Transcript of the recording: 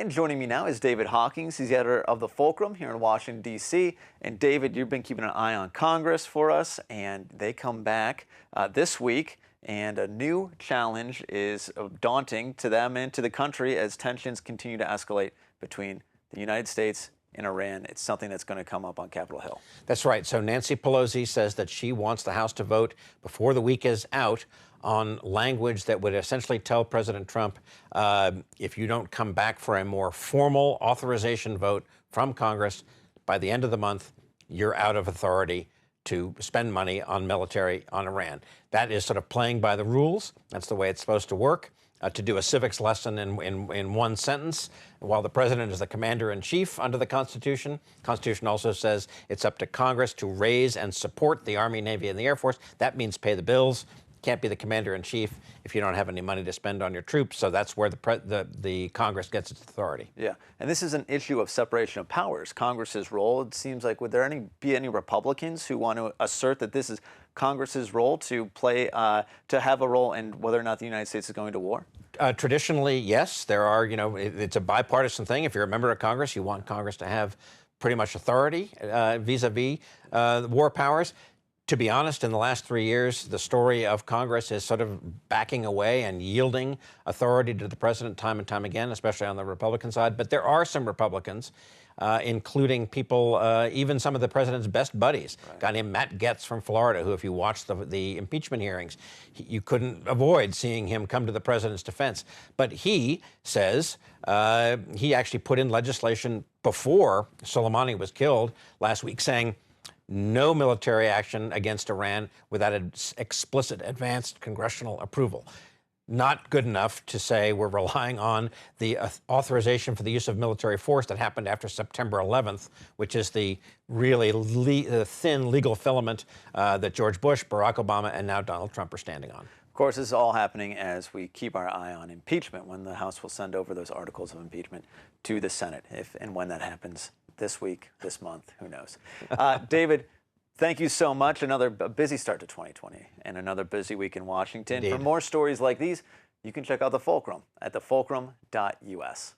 And joining me now is David Hawkins. He's the editor of The Fulcrum here in Washington, D.C. And David, you've been keeping an eye on Congress for us, and they come back this week, and a new challenge is daunting to them and to the country as tensions continue to escalate between the United States and Iran. It's something that's going to come up on Capitol Hill. That's right. So Nancy Pelosi says that she wants the House to vote before the week is out on language that would essentially tell President Trump, if you don't come back for a more formal authorization vote from Congress by the end of the month, you're out of authority to spend money on military on Iran. That is sort of playing by the rules. That's the way it's supposed to work. To do a civics lesson in one sentence, while the president is the commander-in-chief under the Constitution. The Constitution also says it's up to Congress to raise and support the Army, Navy, and the Air Force. That means pay the bills. Can't be the commander-in-chief if you don't have any money to spend on your troops. So that's where the Congress gets its authority. Yeah, and this is an issue of separation of powers. Congress's role, it seems like, would there be any Republicans who want to assert that this is Congress's role to play, to have a role in whether or not the United States is going to war? Traditionally, yes. There are, it's a bipartisan thing. If you're a member of Congress, you want Congress to have pretty much authority vis-a-vis war powers. To be honest, in the last 3 years, the story of Congress is sort of backing away and yielding authority to the president time and time again, especially on the Republican side. But there are some Republicans, including people, even some of the president's best buddies, a guy named Matt Gaetz from Florida, who, if you watched the impeachment hearings, you couldn't avoid seeing him come to the president's defense. But he says he actually put in legislation before Soleimani was killed last week saying, no military action against Iran without an explicit advanced congressional approval. Not good enough to say we're relying on the authorization for the use of military force that happened after September 11th, which is the really thin legal filament that George Bush, Barack Obama, and now Donald Trump are standing on. Of course, this is all happening as we keep our eye on impeachment, when the House will send over those articles of impeachment to the Senate, if and when that happens. This week, this month, who knows? David, thank you so much. Another busy start to 2020 and another busy week in Washington. Indeed. For more stories like these, you can check out The Fulcrum at thefulcrum.us.